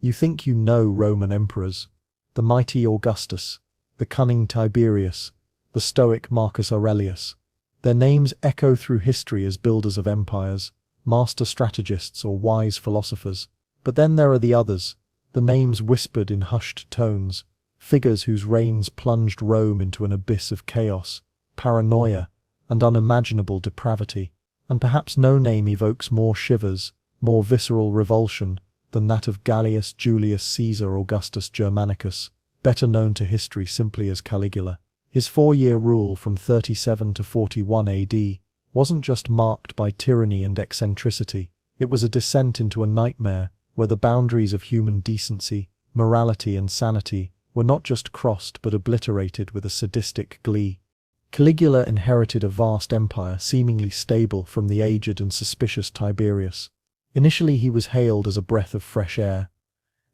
You think you know Roman emperors, the mighty Augustus, the cunning Tiberius, the stoic Marcus Aurelius. Their names echo through history as builders of empires, master strategists or wise philosophers. But then there are the others, the names whispered in hushed tones, figures whose reigns plunged Rome into an abyss of chaos, paranoia, and unimaginable depravity. And perhaps no name evokes more shivers, more visceral revulsion, than that of Gaius Julius Caesar Augustus Germanicus, better known to history simply as Caligula. His 4-year rule from 37 to 41 AD wasn't just marked by tyranny and eccentricity, it was a descent into a nightmare where the boundaries of human decency, morality and sanity were not just crossed but obliterated with a sadistic glee. Caligula inherited a vast empire seemingly stable from the aged and suspicious Tiberius. Initially he was hailed as a breath of fresh air,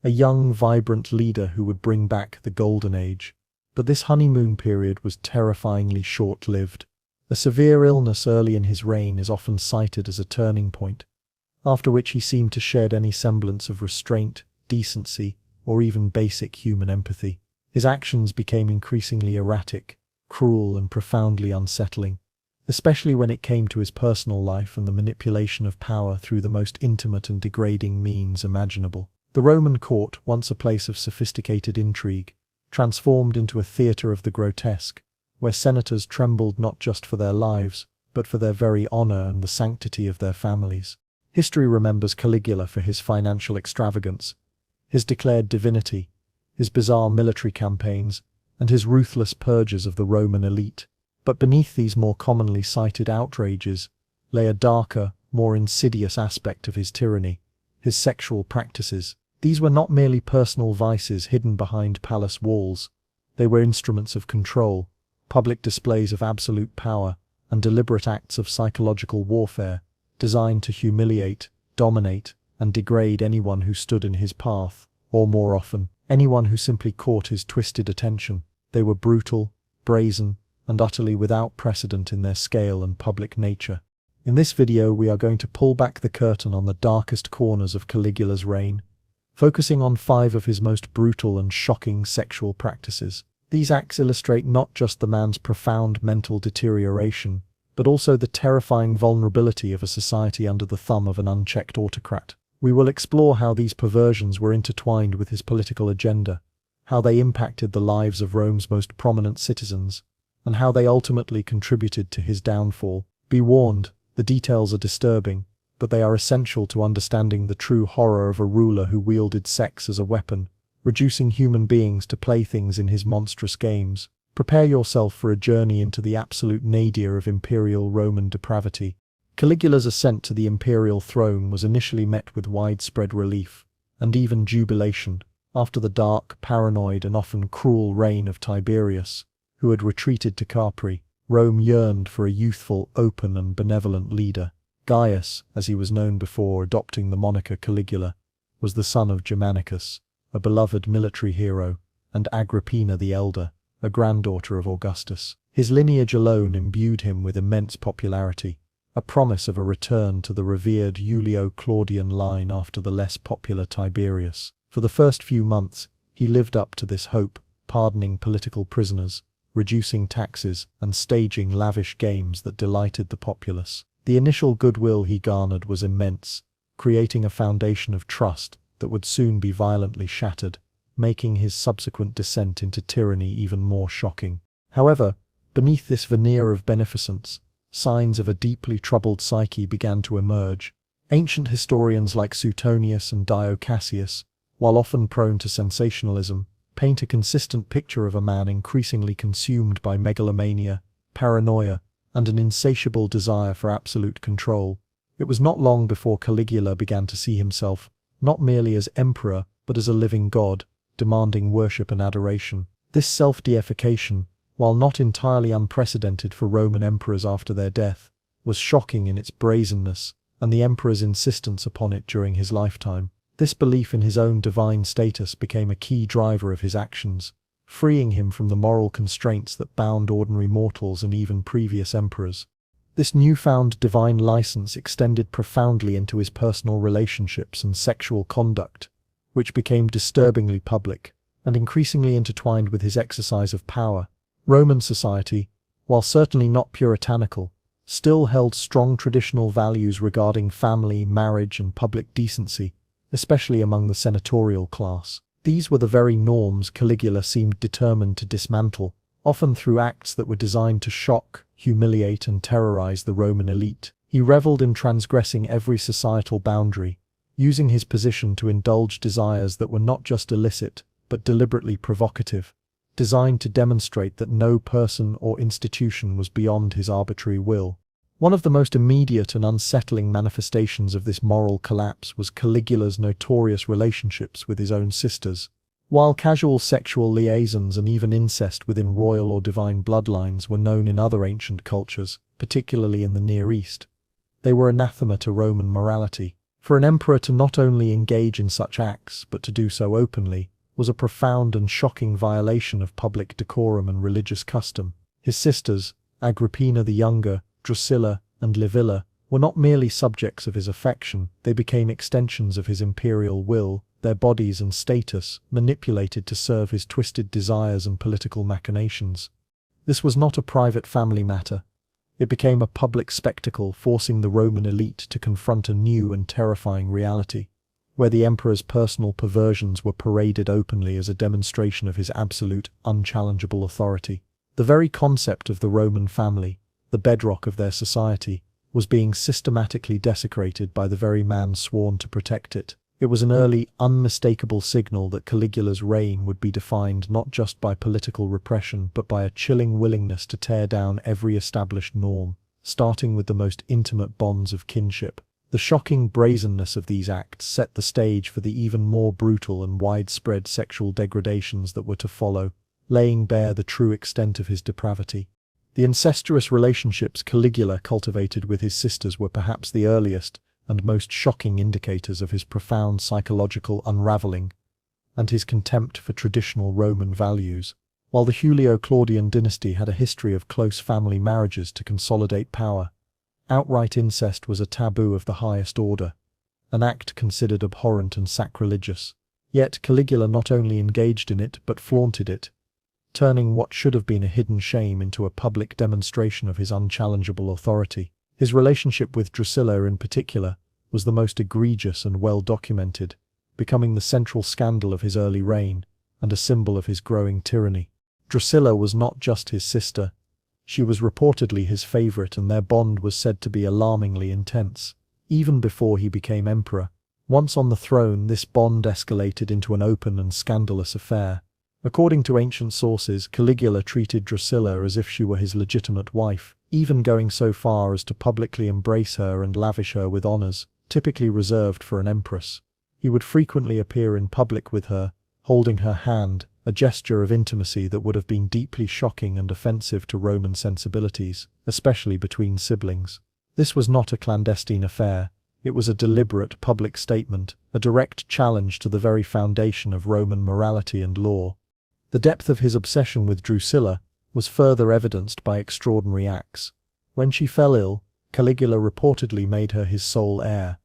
a young, vibrant leader who would bring back the Golden Age. But this honeymoon period was terrifyingly short-lived. A severe illness early in his reign is often cited as a turning point, after which he seemed to shed any semblance of restraint, decency, or even basic human empathy. His actions became increasingly erratic, cruel and profoundly unsettling, especially when it came to his personal life and the manipulation of power through the most intimate and degrading means imaginable. The Roman court, once a place of sophisticated intrigue, transformed into a theatre of the grotesque, where senators trembled not just for their lives, but for their very honor and the sanctity of their families. History remembers Caligula for his financial extravagance, his declared divinity, his bizarre military campaigns, and his ruthless purges of the Roman elite. But beneath these more commonly cited outrages lay a darker, more insidious aspect of his tyranny, his sexual practices. These were not merely personal vices hidden behind palace walls, they were instruments of control, public displays of absolute power, and deliberate acts of psychological warfare, designed to humiliate, dominate, and degrade anyone who stood in his path, or more often, anyone who simply caught his twisted attention. They were brutal, brazen, and utterly without precedent in their scale and public nature. In this video we are going to pull back the curtain on the darkest corners of Caligula's reign, focusing on 5 of his most brutal and shocking sexual practices. These acts illustrate not just the man's profound mental deterioration, but also the terrifying vulnerability of a society under the thumb of an unchecked autocrat. We will explore how these perversions were intertwined with his political agenda, how they impacted the lives of Rome's most prominent citizens, and how they ultimately contributed to his downfall. Be warned, the details are disturbing, but they are essential to understanding the true horror of a ruler who wielded sex as a weapon, reducing human beings to playthings in his monstrous games. Prepare yourself for a journey into the absolute nadir of imperial Roman depravity. Caligula's ascent to the imperial throne was initially met with widespread relief, and even jubilation, after the dark, paranoid, and often cruel reign of Tiberius, who had retreated to Capri. Rome yearned for a youthful, open, and benevolent leader. Gaius, as he was known before adopting the moniker Caligula, was the son of Germanicus, a beloved military hero, and Agrippina the Elder, a granddaughter of Augustus. His lineage alone imbued him with immense popularity, a promise of a return to the revered Julio-Claudian line after the less popular Tiberius. For the first few months, he lived up to this hope, pardoning political prisoners, reducing taxes, and staging lavish games that delighted the populace. The initial goodwill he garnered was immense, creating a foundation of trust that would soon be violently shattered, making his subsequent descent into tyranny even more shocking. However, beneath this veneer of beneficence, signs of a deeply troubled psyche began to emerge. Ancient historians like Suetonius and Dio Cassius, while often prone to sensationalism, paint a consistent picture of a man increasingly consumed by megalomania, paranoia, and an insatiable desire for absolute control. It was not long before Caligula began to see himself not merely as emperor, but as a living god, demanding worship and adoration. This self-deification, while not entirely unprecedented for Roman emperors after their death, was shocking in its brazenness, and the emperor's insistence upon it during his lifetime. This belief in his own divine status became a key driver of his actions, freeing him from the moral constraints that bound ordinary mortals and even previous emperors. This newfound divine license extended profoundly into his personal relationships and sexual conduct, which became disturbingly public and increasingly intertwined with his exercise of power. Roman society, while certainly not puritanical, still held strong traditional values regarding family, marriage, and public decency, especially among the senatorial class. These were the very norms Caligula seemed determined to dismantle, often through acts that were designed to shock, humiliate, and terrorize the Roman elite. He reveled in transgressing every societal boundary, using his position to indulge desires that were not just illicit, but deliberately provocative, designed to demonstrate that no person or institution was beyond his arbitrary will. One of the most immediate and unsettling manifestations of this moral collapse was Caligula's notorious relationships with his own sisters. While casual sexual liaisons and even incest within royal or divine bloodlines were known in other ancient cultures, particularly in the Near East, they were anathema to Roman morality. For an emperor to not only engage in such acts, but to do so openly, was a profound and shocking violation of public decorum and religious custom. His sisters, Agrippina the Younger, Drusilla, and Livilla, were not merely subjects of his affection, they became extensions of his imperial will, their bodies and status manipulated to serve his twisted desires and political machinations. This was not a private family matter. It became a public spectacle, forcing the Roman elite to confront a new and terrifying reality, where the emperor's personal perversions were paraded openly as a demonstration of his absolute, unchallengeable authority. The very concept of the Roman family, the bedrock of their society, was being systematically desecrated by the very man sworn to protect it. It was an early, unmistakable signal that Caligula's reign would be defined not just by political repression but by a chilling willingness to tear down every established norm, starting with the most intimate bonds of kinship. The shocking brazenness of these acts set the stage for the even more brutal and widespread sexual degradations that were to follow, laying bare the true extent of his depravity. The incestuous relationships Caligula cultivated with his sisters were perhaps the earliest and most shocking indicators of his profound psychological unraveling and his contempt for traditional Roman values. While the Julio-Claudian dynasty had a history of close family marriages to consolidate power, outright incest was a taboo of the highest order, an act considered abhorrent and sacrilegious. Yet Caligula not only engaged in it but flaunted it, turning what should have been a hidden shame into a public demonstration of his unchallengeable authority. His relationship with Drusilla in particular was the most egregious and well-documented, becoming the central scandal of his early reign and a symbol of his growing tyranny. Drusilla was not just his sister, she was reportedly his favorite, and their bond was said to be alarmingly intense, even before he became emperor. Once on the throne, this bond escalated into an open and scandalous affair. According to ancient sources, Caligula treated Drusilla as if she were his legitimate wife, even going so far as to publicly embrace her and lavish her with honors, typically reserved for an empress. He would frequently appear in public with her, holding her hand, a gesture of intimacy that would have been deeply shocking and offensive to Roman sensibilities, especially between siblings. This was not a clandestine affair. It was a deliberate public statement, a direct challenge to the very foundation of Roman morality and law. The depth of his obsession with Drusilla was further evidenced by extraordinary acts. When she fell ill, Caligula reportedly made her his sole heir,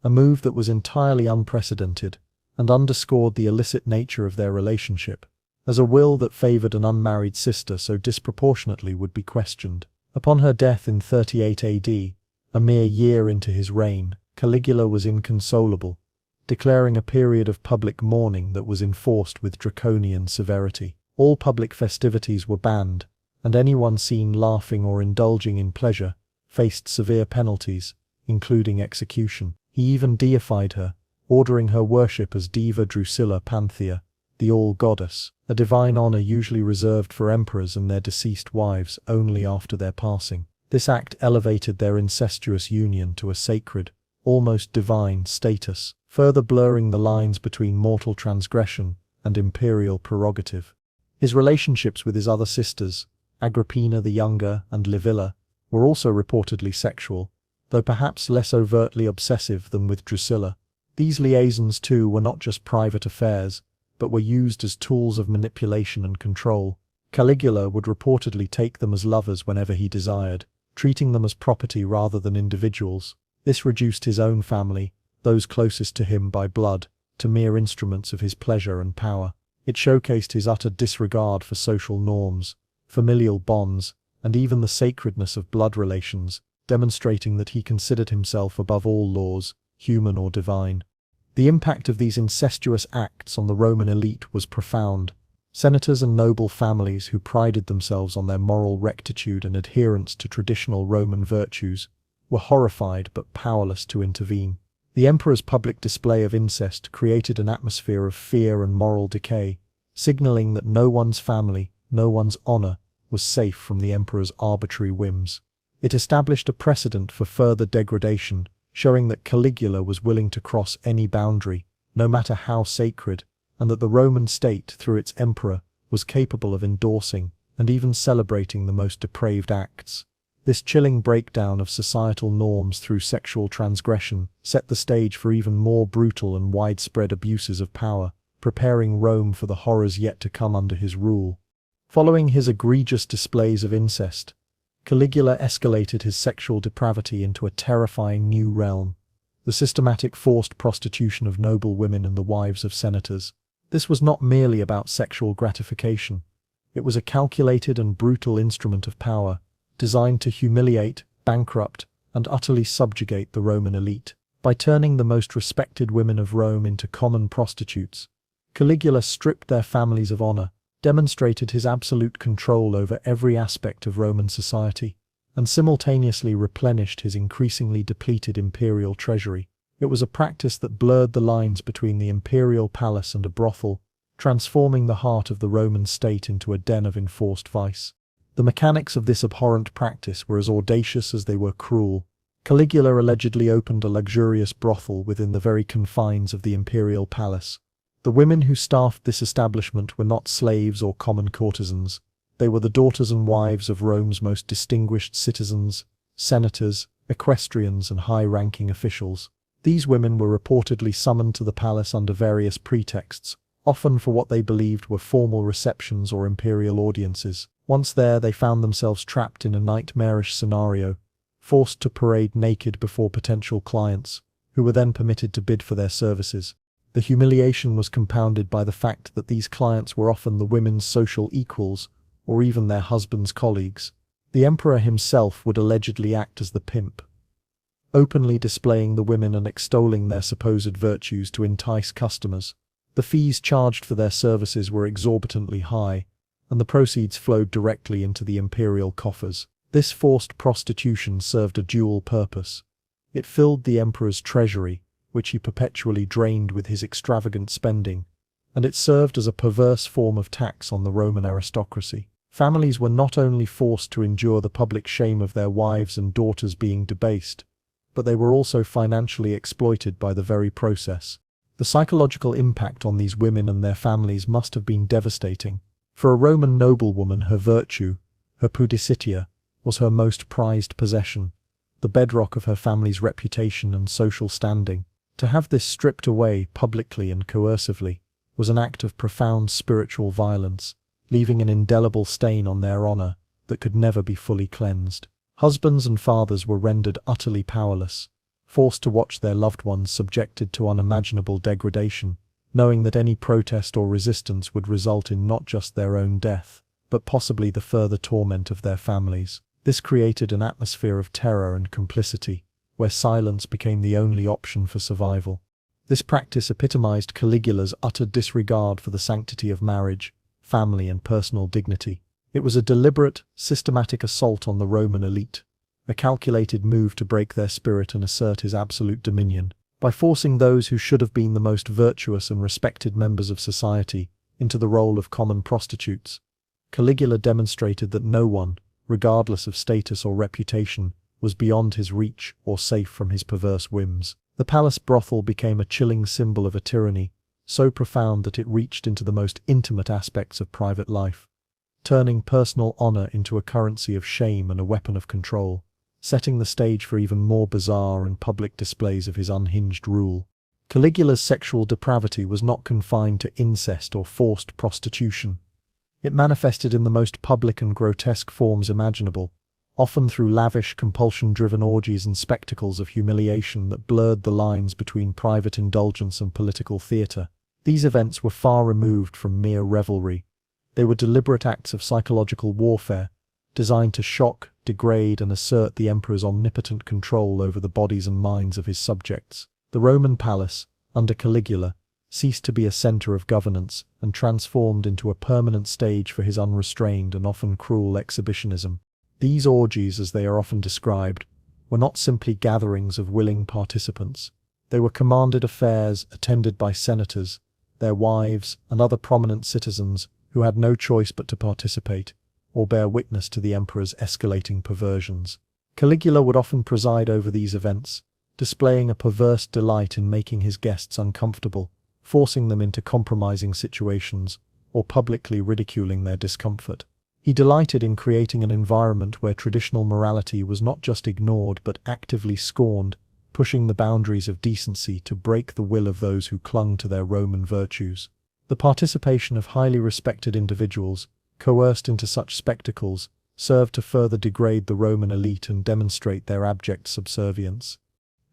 a move that was entirely unprecedented and underscored the illicit nature of their relationship, as a will that favored an unmarried sister so disproportionately would be questioned. Upon her death in 38 AD, a mere year into his reign, Caligula was inconsolable, declaring a period of public mourning that was enforced with draconian severity. All public festivities were banned, and anyone seen laughing or indulging in pleasure faced severe penalties, including execution. He even deified her, ordering her worship as Diva Drusilla Panthea, the all-goddess, a divine honor usually reserved for emperors and their deceased wives only after their passing. This act elevated their incestuous union to a sacred, almost divine status, further blurring the lines between mortal transgression and imperial prerogative. His relationships with his other sisters, Agrippina the Younger and Livilla, were also reportedly sexual, though perhaps less overtly obsessive than with Drusilla. These liaisons too were not just private affairs, but were used as tools of manipulation and control. Caligula would reportedly take them as lovers whenever he desired, treating them as property rather than individuals. This reduced his own family, those closest to him by blood, to mere instruments of his pleasure and power. It showcased his utter disregard for social norms, familial bonds, and even the sacredness of blood relations, demonstrating that he considered himself above all laws, human or divine. The impact of these incestuous acts on the Roman elite was profound. Senators and noble families who prided themselves on their moral rectitude and adherence to traditional Roman virtues were horrified but powerless to intervene. The emperor's public display of incest created an atmosphere of fear and moral decay, signaling that no one's family, no one's honor, was safe from the emperor's arbitrary whims. It established a precedent for further degradation, showing that Caligula was willing to cross any boundary, no matter how sacred, and that the Roman state, through its emperor, was capable of endorsing and even celebrating the most depraved acts. This chilling breakdown of societal norms through sexual transgression set the stage for even more brutal and widespread abuses of power, preparing Rome for the horrors yet to come under his rule. Following his egregious displays of incest, Caligula escalated his sexual depravity into a terrifying new realm: the systematic forced prostitution of noble women and the wives of senators. This was not merely about sexual gratification. It was a calculated and brutal instrument of power, designed to humiliate, bankrupt, and utterly subjugate the Roman elite. By turning the most respected women of Rome into common prostitutes, Caligula stripped their families of honor, demonstrated his absolute control over every aspect of Roman society, and simultaneously replenished his increasingly depleted imperial treasury. It was a practice that blurred the lines between the imperial palace and a brothel, transforming the heart of the Roman state into a den of enforced vice. The mechanics of this abhorrent practice were as audacious as they were cruel. Caligula allegedly opened a luxurious brothel within the very confines of the imperial palace. The women who staffed this establishment were not slaves or common courtesans. They were the daughters and wives of Rome's most distinguished citizens, senators, equestrians, and high-ranking officials. These women were reportedly summoned to the palace under various pretexts, often for what they believed were formal receptions or imperial audiences. Once there, they found themselves trapped in a nightmarish scenario, forced to parade naked before potential clients, who were then permitted to bid for their services. The humiliation was compounded by the fact that these clients were often the women's social equals, or even their husbands' colleagues. The emperor himself would allegedly act as the pimp, openly displaying the women and extolling their supposed virtues to entice customers. The fees charged for their services were exorbitantly high, and the proceeds flowed directly into the imperial coffers. This forced prostitution served a dual purpose. It filled the emperor's treasury, which he perpetually drained with his extravagant spending, and it served as a perverse form of tax on the Roman aristocracy. Families were not only forced to endure the public shame of their wives and daughters being debased, but they were also financially exploited by the very process. The psychological impact on these women and their families must have been devastating. For a Roman noblewoman, her virtue, her pudicitia, was her most prized possession, the bedrock of her family's reputation and social standing. To have this stripped away publicly and coercively was an act of profound spiritual violence, leaving an indelible stain on their honor that could never be fully cleansed. Husbands and fathers were rendered utterly powerless, forced to watch their loved ones subjected to unimaginable degradation, knowing that any protest or resistance would result in not just their own death, but possibly the further torment of their families. This created an atmosphere of terror and complicity, where silence became the only option for survival. This practice epitomized Caligula's utter disregard for the sanctity of marriage, family, and personal dignity. It was a deliberate, systematic assault on the Roman elite, a calculated move to break their spirit and assert his absolute dominion. By forcing those who should have been the most virtuous and respected members of society into the role of common prostitutes, Caligula demonstrated that no one, regardless of status or reputation, was beyond his reach or safe from his perverse whims. The palace brothel became a chilling symbol of a tyranny, so profound that it reached into the most intimate aspects of private life, turning personal honor into a currency of shame and a weapon of control, setting the stage for even more bizarre and public displays of his unhinged rule. Caligula's sexual depravity was not confined to incest or forced prostitution. It manifested in the most public and grotesque forms imaginable, often through lavish, compulsion-driven orgies and spectacles of humiliation that blurred the lines between private indulgence and political theatre. These events were far removed from mere revelry. They were deliberate acts of psychological warfare, designed to shock, degrade, and assert the emperor's omnipotent control over the bodies and minds of his subjects. The Roman palace, under Caligula, ceased to be a centre of governance and transformed into a permanent stage for his unrestrained and often cruel exhibitionism. These orgies, as they are often described, were not simply gatherings of willing participants. They were commanded affairs attended by senators, their wives, and other prominent citizens who had no choice but to participate or bear witness to the emperor's escalating perversions. Caligula would often preside over these events, displaying a perverse delight in making his guests uncomfortable, forcing them into compromising situations, or publicly ridiculing their discomfort. He delighted in creating an environment where traditional morality was not just ignored but actively scorned, pushing the boundaries of decency to break the will of those who clung to their Roman virtues. The participation of highly respected individuals, coerced into such spectacles, served to further degrade the Roman elite and demonstrate their abject subservience.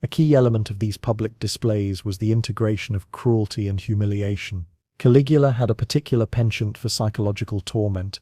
A key element of these public displays was the integration of cruelty and humiliation. Caligula had a particular penchant for psychological torment,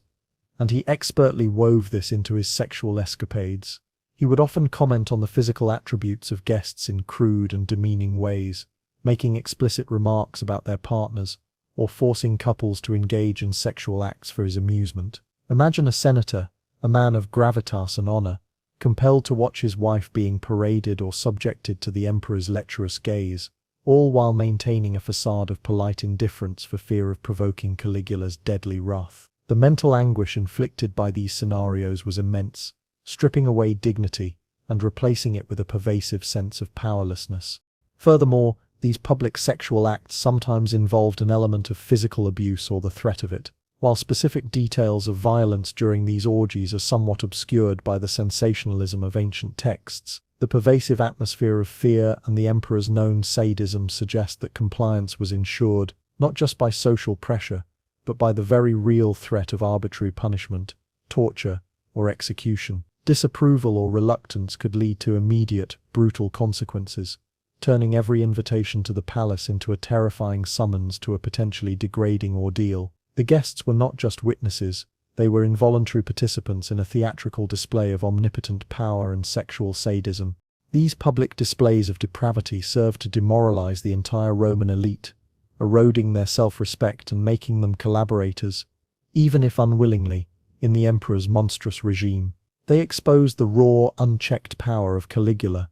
and he expertly wove this into his sexual escapades. He would often comment on the physical attributes of guests in crude and demeaning ways, making explicit remarks about their partners, or forcing couples to engage in sexual acts for his amusement. Imagine a senator, a man of gravitas and honor, compelled to watch his wife being paraded or subjected to the emperor's lecherous gaze, all while maintaining a facade of polite indifference for fear of provoking Caligula's deadly wrath. The mental anguish inflicted by these scenarios was immense, stripping away dignity and replacing it with a pervasive sense of powerlessness. Furthermore, these public sexual acts sometimes involved an element of physical abuse or the threat of it. While specific details of violence during these orgies are somewhat obscured by the sensationalism of ancient texts, the pervasive atmosphere of fear and the emperor's known sadism suggest that compliance was ensured not just by social pressure, but by the very real threat of arbitrary punishment, torture, or execution. Disapproval or reluctance could lead to immediate, brutal consequences, turning every invitation to the palace into a terrifying summons to a potentially degrading ordeal. The guests were not just witnesses, they were involuntary participants in a theatrical display of omnipotent power and sexual sadism. These public displays of depravity served to demoralize the entire Roman elite, eroding their self-respect and making them collaborators, even if unwillingly, in the emperor's monstrous regime. They exposed the raw, unchecked power of Caligula,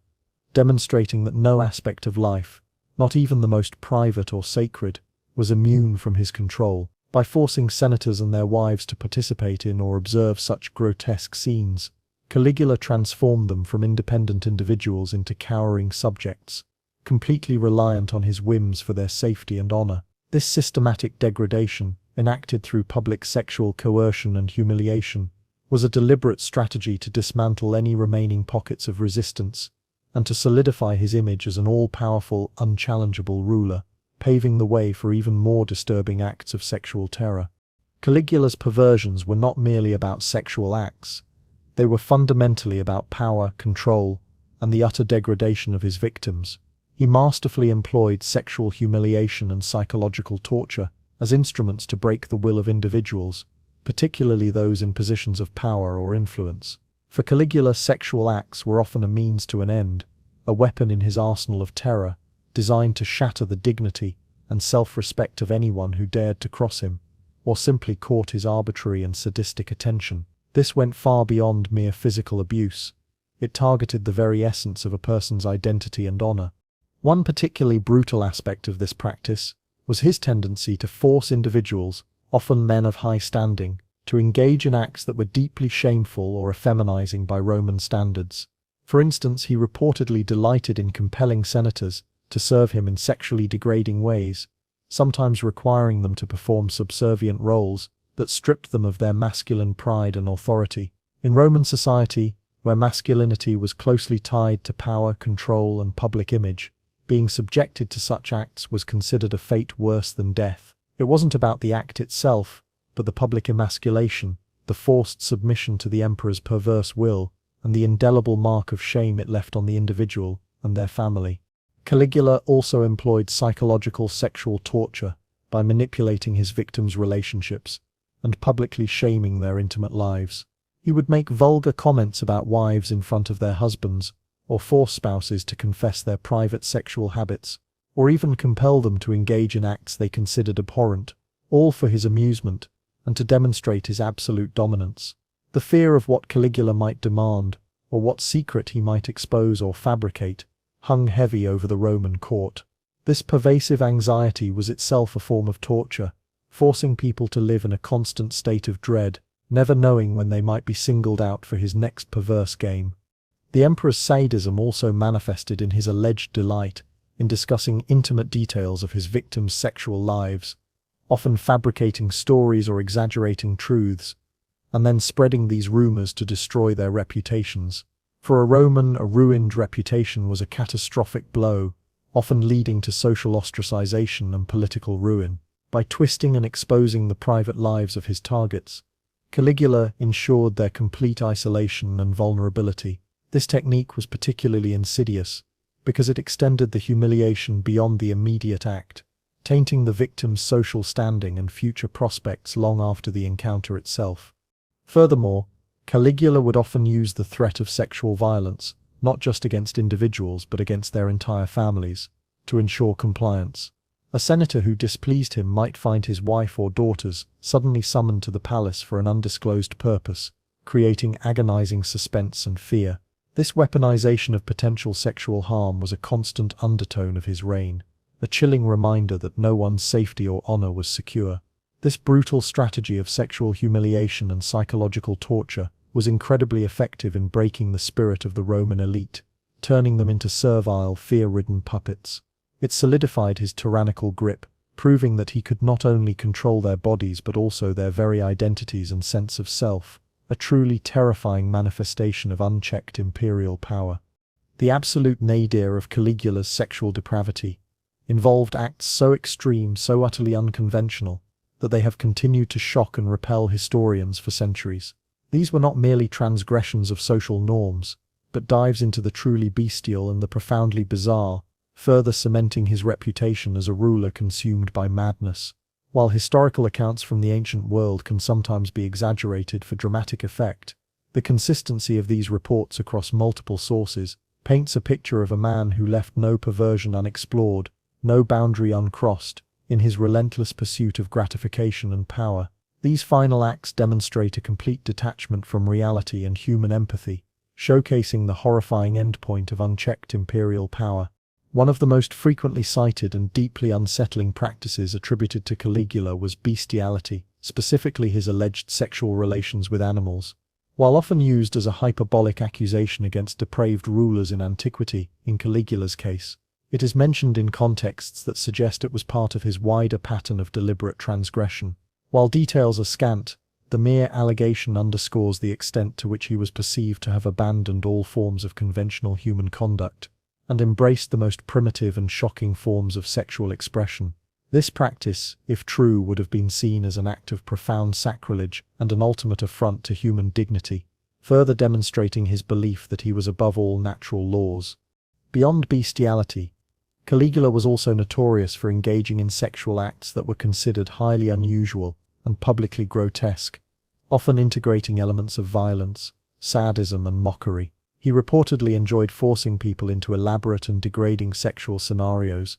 demonstrating that no aspect of life, not even the most private or sacred, was immune from his control. By forcing senators and their wives to participate in or observe such grotesque scenes, Caligula transformed them from independent individuals into cowering subjects, completely reliant on his whims for their safety and honor. This systematic degradation, enacted through public sexual coercion and humiliation, was a deliberate strategy to dismantle any remaining pockets of resistance and to solidify his image as an all-powerful, unchallengeable ruler, paving the way for even more disturbing acts of sexual terror. Caligula's perversions were not merely about sexual acts. They were fundamentally about power, control, and the utter degradation of his victims. He masterfully employed sexual humiliation and psychological torture as instruments to break the will of individuals, particularly those in positions of power or influence. For Caligula, sexual acts were often a means to an end, a weapon in his arsenal of terror, designed to shatter the dignity and self-respect of anyone who dared to cross him, or simply caught his arbitrary and sadistic attention. This went far beyond mere physical abuse. It targeted the very essence of a person's identity and honor. One particularly brutal aspect of this practice was his tendency to force individuals, often men of high standing, to engage in acts that were deeply shameful or effeminizing by Roman standards. For instance, he reportedly delighted in compelling senators to serve him in sexually degrading ways, sometimes requiring them to perform subservient roles that stripped them of their masculine pride and authority. In Roman society, where masculinity was closely tied to power, control, and public image, being subjected to such acts was considered a fate worse than death. It wasn't about the act itself, but the public emasculation, the forced submission to the emperor's perverse will, and the indelible mark of shame it left on the individual and their family. Caligula also employed psychological sexual torture by manipulating his victims' relationships and publicly shaming their intimate lives. He would make vulgar comments about wives in front of their husbands, or force spouses to confess their private sexual habits, or even compel them to engage in acts they considered abhorrent, all for his amusement and to demonstrate his absolute dominance. The fear of what Caligula might demand, or what secret he might expose or fabricate, hung heavy over the Roman court. This pervasive anxiety was itself a form of torture, forcing people to live in a constant state of dread, never knowing when they might be singled out for his next perverse game. The emperor's sadism also manifested in his alleged delight in discussing intimate details of his victims' sexual lives, often fabricating stories or exaggerating truths, and then spreading these rumors to destroy their reputations. For a Roman, a ruined reputation was a catastrophic blow, often leading to social ostracization and political ruin. By twisting and exposing the private lives of his targets, Caligula ensured their complete isolation and vulnerability. This technique was particularly insidious because it extended the humiliation beyond the immediate act, tainting the victim's social standing and future prospects long after the encounter itself. Furthermore, Caligula would often use the threat of sexual violence, not just against individuals but against their entire families, to ensure compliance. A senator who displeased him might find his wife or daughters suddenly summoned to the palace for an undisclosed purpose, creating agonizing suspense and fear. This weaponization of potential sexual harm was a constant undertone of his reign, a chilling reminder that no one's safety or honor was secure. This brutal strategy of sexual humiliation and psychological torture was incredibly effective in breaking the spirit of the Roman elite, turning them into servile, fear-ridden puppets. It solidified his tyrannical grip, proving that he could not only control their bodies but also their very identities and sense of self, a truly terrifying manifestation of unchecked imperial power. The absolute nadir of Caligula's sexual depravity involved acts so extreme, so utterly unconventional, that they have continued to shock and repel historians for centuries. These were not merely transgressions of social norms, but dives into the truly bestial and the profoundly bizarre, further cementing his reputation as a ruler consumed by madness. While historical accounts from the ancient world can sometimes be exaggerated for dramatic effect, the consistency of these reports across multiple sources paints a picture of a man who left no perversion unexplored, no boundary uncrossed, in his relentless pursuit of gratification and power. These final acts demonstrate a complete detachment from reality and human empathy, showcasing the horrifying endpoint of unchecked imperial power. One of the most frequently cited and deeply unsettling practices attributed to Caligula was bestiality, specifically his alleged sexual relations with animals. While often used as a hyperbolic accusation against depraved rulers in antiquity, in Caligula's case, it is mentioned in contexts that suggest it was part of his wider pattern of deliberate transgression. While details are scant, the mere allegation underscores the extent to which he was perceived to have abandoned all forms of conventional human conduct and embraced the most primitive and shocking forms of sexual expression. This practice, if true, would have been seen as an act of profound sacrilege and an ultimate affront to human dignity, further demonstrating his belief that he was above all natural laws. Beyond bestiality, Caligula was also notorious for engaging in sexual acts that were considered highly unusual and publicly grotesque, often integrating elements of violence, sadism, and mockery. He reportedly enjoyed forcing people into elaborate and degrading sexual scenarios,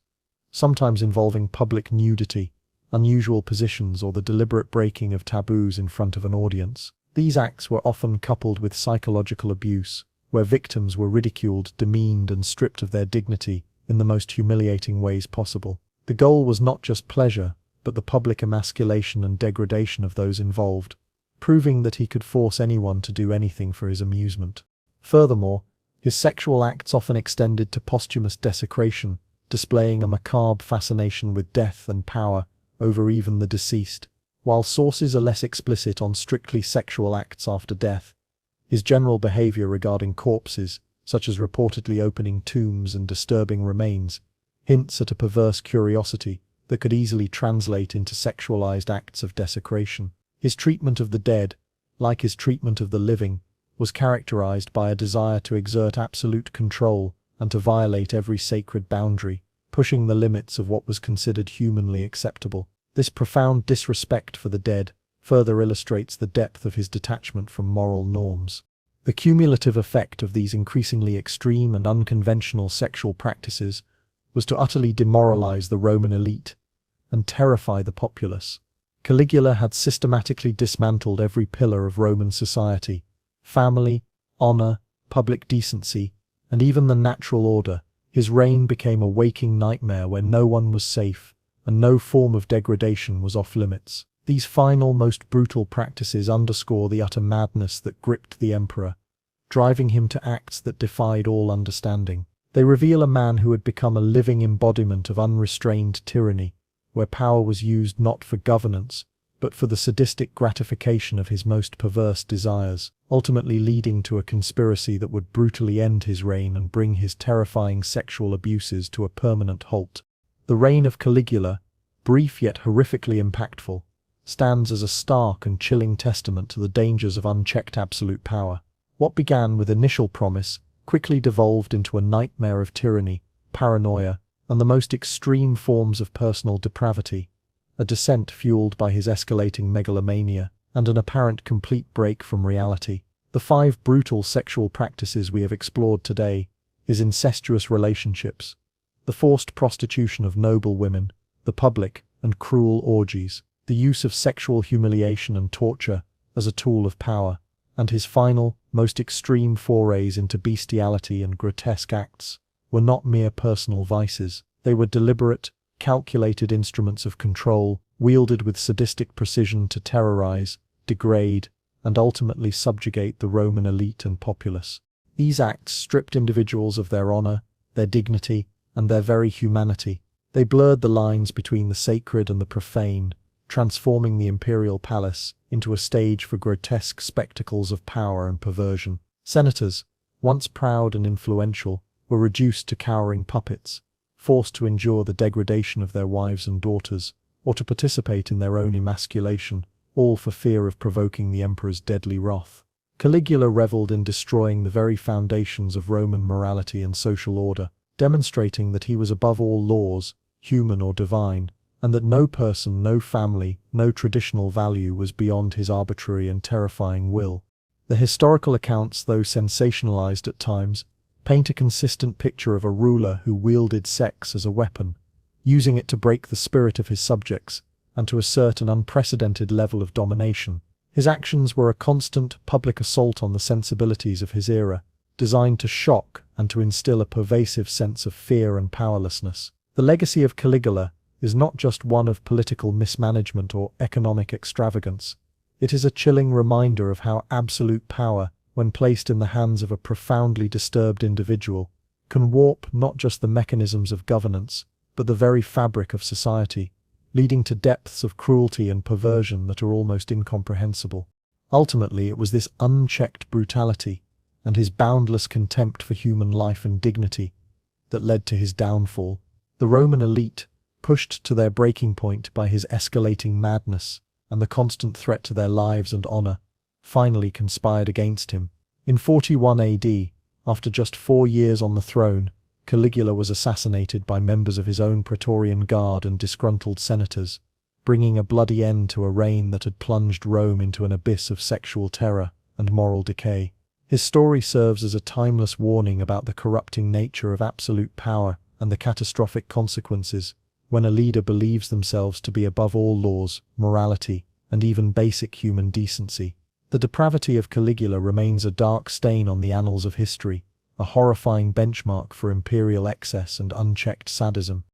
sometimes involving public nudity, unusual positions, or the deliberate breaking of taboos in front of an audience. These acts were often coupled with psychological abuse, where victims were ridiculed, demeaned, and stripped of their dignity in the most humiliating ways possible. The goal was not just pleasure, but the public emasculation and degradation of those involved, proving that he could force anyone to do anything for his amusement. Furthermore, his sexual acts often extended to posthumous desecration, displaying a macabre fascination with death and power over even the deceased. While sources are less explicit on strictly sexual acts after death, his general behavior regarding corpses, such as reportedly opening tombs and disturbing remains, hints at a perverse curiosity that could easily translate into sexualized acts of desecration. His treatment of the dead, like his treatment of the living, was characterized by a desire to exert absolute control and to violate every sacred boundary, pushing the limits of what was considered humanly acceptable. This profound disrespect for the dead further illustrates the depth of his detachment from moral norms. The cumulative effect of these increasingly extreme and unconventional sexual practices was to utterly demoralize the Roman elite and terrify the populace. Caligula had systematically dismantled every pillar of Roman society: family, honor, public decency, and even the natural order. His reign became a waking nightmare where no one was safe, and no form of degradation was off limits. These final, most brutal practices underscore the utter madness that gripped the emperor, driving him to acts that defied all understanding. They reveal a man who had become a living embodiment of unrestrained tyranny, where power was used not for governance, but for the sadistic gratification of his most perverse desires, ultimately leading to a conspiracy that would brutally end his reign and bring his terrifying sexual abuses to a permanent halt. The reign of Caligula, brief yet horrifically impactful, stands as a stark and chilling testament to the dangers of unchecked absolute power. What began with initial promise quickly devolved into a nightmare of tyranny, paranoia, and the most extreme forms of personal depravity, a descent fueled by his escalating megalomania and an apparent complete break from reality. The 5 brutal sexual practices we have explored today is incestuous relationships, the forced prostitution of noble women, the public and cruel orgies, the use of sexual humiliation and torture as a tool of power, and his final, most extreme forays into bestiality and grotesque acts were not mere personal vices. They were deliberate, calculated instruments of control, wielded with sadistic precision to terrorize, degrade, and ultimately subjugate the Roman elite and populace. These acts stripped individuals of their honor, their dignity, and their very humanity. They blurred the lines between the sacred and the profane, transforming the imperial palace into a stage for grotesque spectacles of power and perversion. Senators, once proud and influential, were reduced to cowering puppets, forced to endure the degradation of their wives and daughters, or to participate in their own emasculation, all for fear of provoking the emperor's deadly wrath. Caligula reveled in destroying the very foundations of Roman morality and social order, demonstrating that he was above all laws, human or divine, and that no person, no family, no traditional value was beyond his arbitrary and terrifying will. The historical accounts, though sensationalized at times, paint a consistent picture of a ruler who wielded sex as a weapon, using it to break the spirit of his subjects and to assert an unprecedented level of domination. His actions were a constant public assault on the sensibilities of his era, designed to shock and to instill a pervasive sense of fear and powerlessness. The legacy of Caligula is not just one of political mismanagement or economic extravagance. It is a chilling reminder of how absolute power, when placed in the hands of a profoundly disturbed individual, can warp not just the mechanisms of governance, but the very fabric of society, leading to depths of cruelty and perversion that are almost incomprehensible. Ultimately, it was this unchecked brutality and his boundless contempt for human life and dignity that led to his downfall. The Roman elite, pushed to their breaking point by his escalating madness and the constant threat to their lives and honor, finally conspired against him. In 41 AD, after just 4 years on the throne, Caligula was assassinated by members of his own Praetorian Guard and disgruntled senators, bringing a bloody end to a reign that had plunged Rome into an abyss of sexual terror and moral decay. His story serves as a timeless warning about the corrupting nature of absolute power and the catastrophic consequences when a leader believes themselves to be above all laws, morality, and even basic human decency. The depravity of Caligula remains a dark stain on the annals of history, a horrifying benchmark for imperial excess and unchecked sadism.